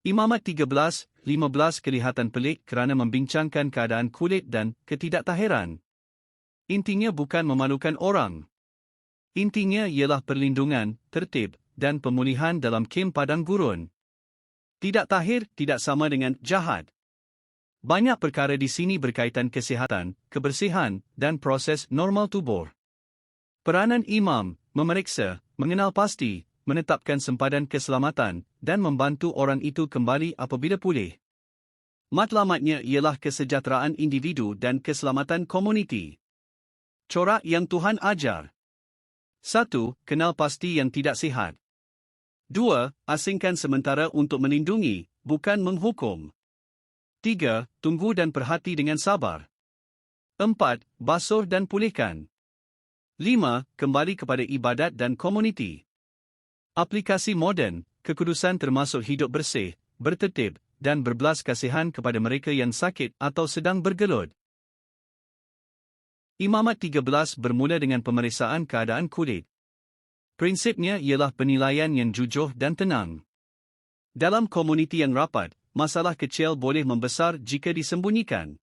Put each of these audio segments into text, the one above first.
Imamat 13:15 kelihatan pelik kerana membincangkan keadaan kulit dan ketidaktahiran. Intinya bukan memalukan orang. Intinya ialah perlindungan, tertib, dan pemulihan dalam kem padang gurun. Tidak tahir tidak sama dengan jahat. Banyak perkara di sini berkaitan kesihatan, kebersihan, dan proses normal tubuh. Peranan imam, memeriksa, mengenal pasti, menetapkan sempadan keselamatan, dan membantu orang itu kembali apabila pulih. Matlamatnya ialah kesejahteraan individu dan keselamatan komuniti. Corak yang Tuhan ajar. 1. Kenal pasti yang tidak sihat. 2. Asingkan sementara untuk melindungi, bukan menghukum. 3. Tunggu dan perhati dengan sabar. 4. Basuh dan pulihkan. 5. Kembali kepada ibadat dan komuniti. Aplikasi moden, kekudusan termasuk hidup bersih, bertertib, dan berbelas kasihan kepada mereka yang sakit atau sedang bergelut. Imamat 13 bermula dengan pemeriksaan keadaan kulit. Prinsipnya ialah penilaian yang jujur dan tenang. Dalam komuniti yang rapat, masalah kecil boleh membesar jika disembunyikan.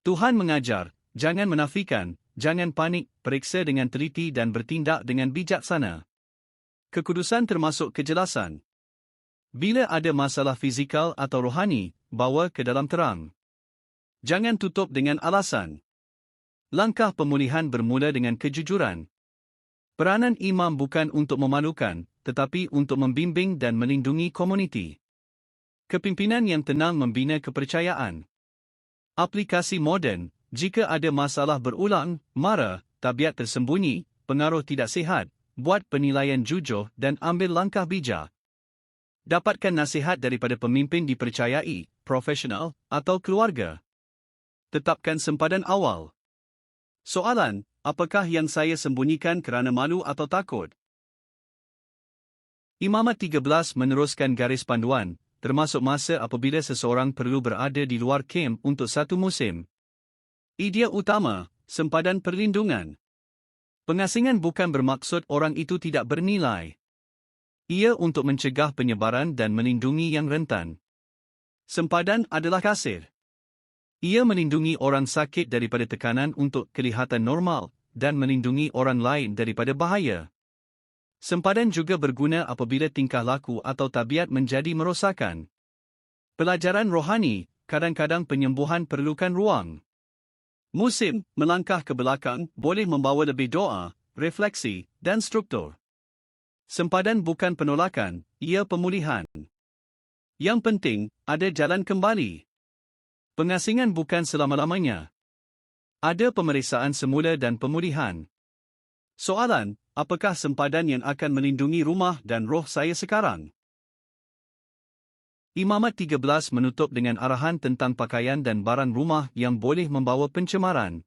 Tuhan mengajar, jangan menafikan, jangan panik, periksa dengan teliti dan bertindak dengan bijaksana. Kekudusan termasuk kejelasan. Bila ada masalah fizikal atau rohani, bawa ke dalam terang. Jangan tutup dengan alasan. Langkah pemulihan bermula dengan kejujuran. Peranan imam bukan untuk memalukan, tetapi untuk membimbing dan melindungi komuniti. Kepimpinan yang tenang membina kepercayaan. Aplikasi moden, jika ada masalah berulang, mara, tabiat tersembunyi, pengaruh tidak sihat, buat penilaian jujur dan ambil langkah bijak. Dapatkan nasihat daripada pemimpin dipercayai, profesional, atau keluarga. Tetapkan sempadan awal. Soalan, apakah yang saya sembunyikan kerana malu atau takut? Imamat 13 meneruskan garis panduan, termasuk masa apabila seseorang perlu berada di luar kem untuk satu musim. Idea utama, sempadan perlindungan. Pengasingan bukan bermaksud orang itu tidak bernilai. Ia untuk mencegah penyebaran dan melindungi yang rentan. Sempadan adalah kasir. Ia melindungi orang sakit daripada tekanan untuk kelihatan normal dan melindungi orang lain daripada bahaya. Sempadan juga berguna apabila tingkah laku atau tabiat menjadi merosakkan. Pelajaran rohani, kadang-kadang penyembuhan perlukan ruang. Musim, melangkah ke belakang, boleh membawa lebih doa, refleksi, dan struktur. Sempadan bukan penolakan, ia pemulihan. Yang penting, ada jalan kembali. Pengasingan bukan selama-lamanya. Ada pemeriksaan semula dan pemulihan. Soalan, apakah sempadan yang akan melindungi rumah dan roh saya sekarang? Imamat 13 menutup dengan arahan tentang pakaian dan barang rumah yang boleh membawa pencemaran.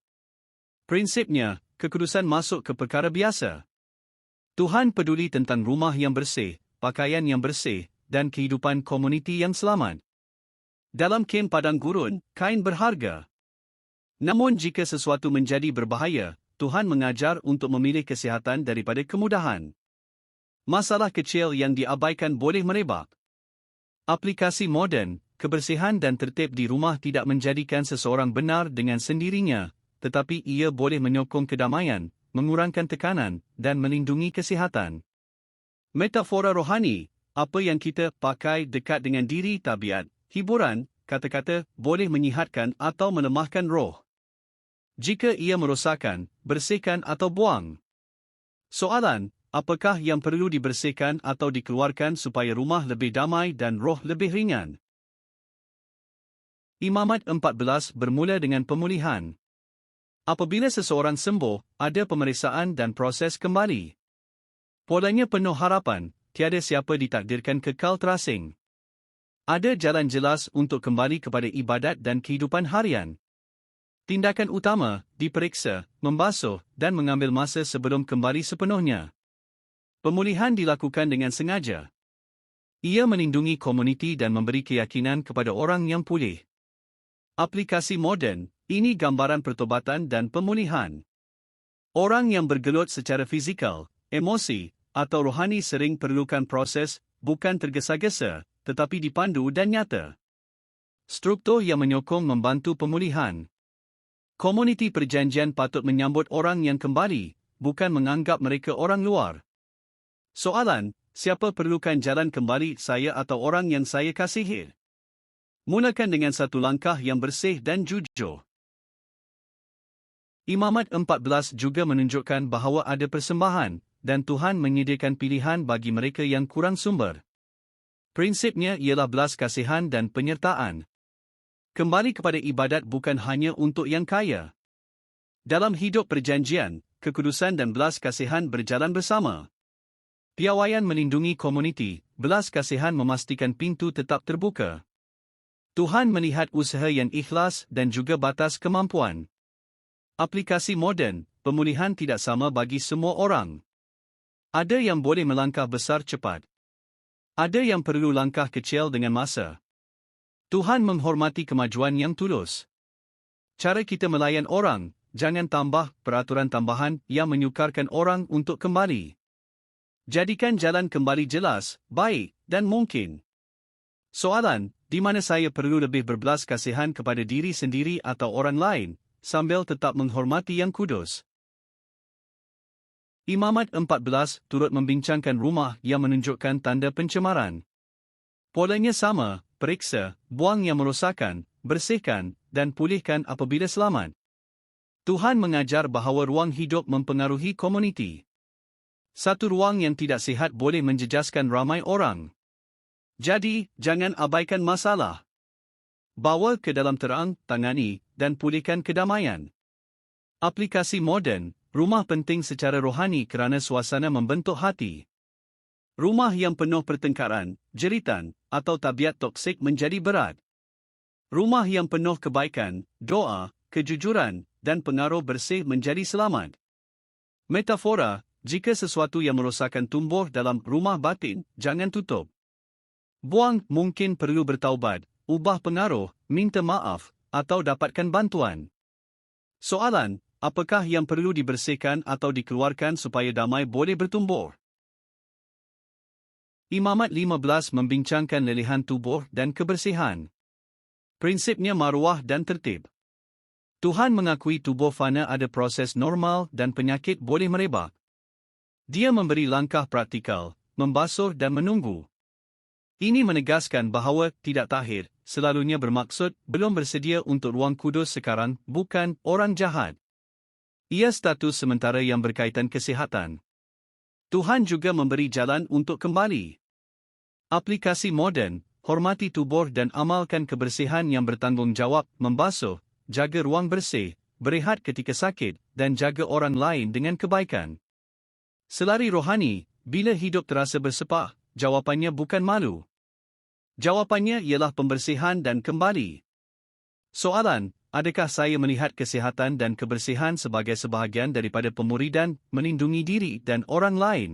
Prinsipnya, kekudusan masuk ke perkara biasa. Tuhan peduli tentang rumah yang bersih, pakaian yang bersih, dan kehidupan komuniti yang selamat. Dalam kem padang gurun, kain berharga. Namun jika sesuatu menjadi berbahaya, Tuhan mengajar untuk memilih kesihatan daripada kemudahan. Masalah kecil yang diabaikan boleh merebak. Aplikasi moden, kebersihan dan tertib di rumah tidak menjadikan seseorang benar dengan sendirinya, tetapi ia boleh menyokong kedamaian, mengurangkan tekanan, dan melindungi kesihatan. Metafora rohani, apa yang kita pakai dekat dengan diri tabiat, hiburan, kata-kata, boleh menyihatkan atau melemahkan roh. Jika ia merosakkan, bersihkan atau buang. Soalan, apakah yang perlu dibersihkan atau dikeluarkan supaya rumah lebih damai dan roh lebih ringan? Imamat 14 bermula dengan pemulihan. Apabila seseorang sembuh, ada pemeriksaan dan proses kembali. Polanya penuh harapan, tiada siapa ditakdirkan kekal terasing. Ada jalan jelas untuk kembali kepada ibadat dan kehidupan harian. Tindakan utama, diperiksa, membasuh, dan mengambil masa sebelum kembali sepenuhnya. Pemulihan dilakukan dengan sengaja. Ia melindungi komuniti dan memberi keyakinan kepada orang yang pulih. Aplikasi moden, ini gambaran pertobatan dan pemulihan. Orang yang bergelut secara fizikal, emosi, atau rohani sering perlukan proses, bukan tergesa-gesa, tetapi dipandu dan nyata. Struktur yang menyokong membantu pemulihan. Komuniti perjanjian patut menyambut orang yang kembali, bukan menganggap mereka orang luar. Soalan, siapa perlukan jalan kembali, saya atau orang yang saya kasihi? Mulakan dengan satu langkah yang bersih dan jujur. Imamat 14 juga menunjukkan bahawa ada persembahan, dan Tuhan menyediakan pilihan bagi mereka yang kurang sumber. Prinsipnya ialah belas kasihan dan penyertaan. Kembali kepada ibadat bukan hanya untuk yang kaya. Dalam hidup perjanjian, kekudusan dan belas kasihan berjalan bersama. Piawaian melindungi komuniti, belas kasihan memastikan pintu tetap terbuka. Tuhan melihat usaha yang ikhlas dan juga batas kemampuan. Aplikasi moden, pemulihan tidak sama bagi semua orang. Ada yang boleh melangkah besar cepat. Ada yang perlu langkah kecil dengan masa. Tuhan menghormati kemajuan yang tulus. Cara kita melayan orang, jangan tambah peraturan tambahan yang menyukarkan orang untuk kembali. Jadikan jalan kembali jelas, baik, dan mungkin. Soalan, di mana saya perlu lebih berbelas kasihan kepada diri sendiri atau orang lain, sambil tetap menghormati yang kudus? Imamat 14 turut membincangkan rumah yang menunjukkan tanda pencemaran. Polanya sama, periksa, buang yang merosakkan, bersihkan, dan pulihkan apabila selamat. Tuhan mengajar bahawa ruang hidup mempengaruhi komuniti. Satu ruang yang tidak sihat boleh menjejaskan ramai orang. Jadi, jangan abaikan masalah. Bawa ke dalam terang, tangani, dan pulihkan kedamaian. Aplikasi moden, rumah penting secara rohani kerana suasana membentuk hati. Rumah yang penuh pertengkaran, jeritan, atau tabiat toksik menjadi berat. Rumah yang penuh kebaikan, doa, kejujuran, dan pengaruh bersih menjadi selamat. Metafora, jika sesuatu yang merosakkan tumbuh dalam rumah batin, jangan tutup. Buang, mungkin perlu bertaubat, ubah pengaruh, minta maaf, atau dapatkan bantuan. Soalan, apakah yang perlu dibersihkan atau dikeluarkan supaya damai boleh bertumbuh? Imamat 15 membincangkan lelehan tubuh dan kebersihan. Prinsipnya maruah dan tertib. Tuhan mengakui tubuh fana ada proses normal dan penyakit boleh merebak. Dia memberi langkah praktikal, membasuh dan menunggu. Ini menegaskan bahawa tidak tahir selalunya bermaksud belum bersedia untuk ruang kudus sekarang, bukan orang jahat. Ia status sementara yang berkaitan kesihatan. Tuhan juga memberi jalan untuk kembali. Aplikasi moden, hormati tubuh dan amalkan kebersihan yang bertanggungjawab, membasuh, jaga ruang bersih, berehat ketika sakit, dan jaga orang lain dengan kebaikan. Selari rohani, bila hidup terasa bersepah, jawapannya bukan malu. Jawapannya ialah pembersihan dan kembali. Soalan, adakah saya melihat kesihatan dan kebersihan sebagai sebahagian daripada pemuridan, melindungi diri dan orang lain?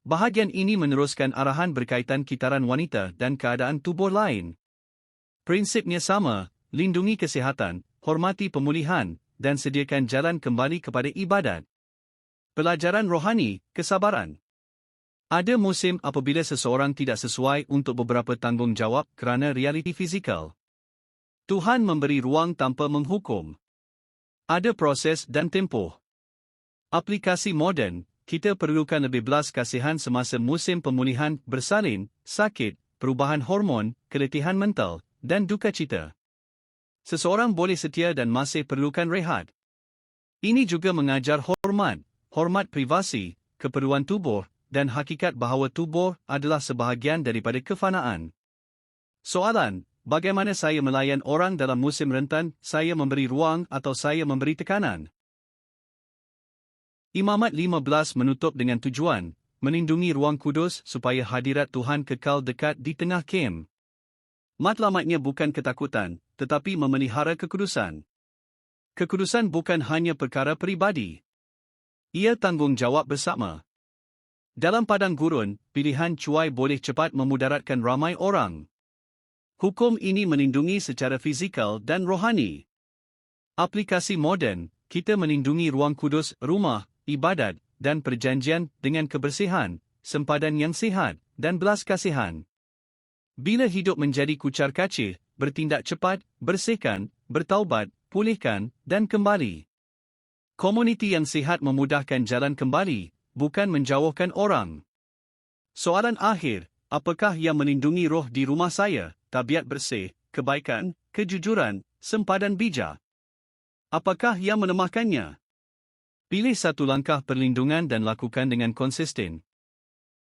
Bahagian ini meneruskan arahan berkaitan kitaran wanita dan keadaan tubuh lain. Prinsipnya sama, lindungi kesihatan, hormati pemulihan, dan sediakan jalan kembali kepada ibadat. Pelajaran rohani, kesabaran. Ada musim apabila seseorang tidak sesuai untuk beberapa tanggungjawab kerana realiti fizikal. Tuhan memberi ruang tanpa menghukum. Ada proses dan tempoh. Aplikasi moden, kita perlukan lebih belas kasihan semasa musim pemulihan, bersalin, sakit, perubahan hormon, keletihan mental, dan duka cita. Seseorang boleh setia dan masih perlukan rehat. Ini juga mengajar hormat privasi, keperluan tubuh, dan hakikat bahawa tubuh adalah sebahagian daripada kefanaan. Soalan, bagaimana saya melayan orang dalam musim rentan, saya memberi ruang atau saya memberi tekanan? Imamat 15 menutup dengan tujuan, melindungi ruang kudus supaya hadirat Tuhan kekal dekat di tengah kem. Matlamatnya bukan ketakutan, tetapi memelihara kekudusan. Kekudusan bukan hanya perkara peribadi. Ia tanggungjawab bersama. Dalam padang gurun, pilihan cuai boleh cepat memudaratkan ramai orang. Hukum ini melindungi secara fizikal dan rohani. Aplikasi moden, kita melindungi ruang kudus, rumah, ibadat, dan perjanjian dengan kebersihan, sempadan yang sihat, dan belas kasihan. Bila hidup menjadi kucar-kacir, bertindak cepat, bersihkan, bertaubat, pulihkan, dan kembali. Komuniti yang sihat memudahkan jalan kembali, bukan menjauhkan orang. Soalan akhir, apakah yang melindungi roh di rumah saya? Tabiat bersih, kebaikan, kejujuran, sempadan bijak. Apakah yang melemahkannya? Pilih satu langkah perlindungan dan lakukan dengan konsisten.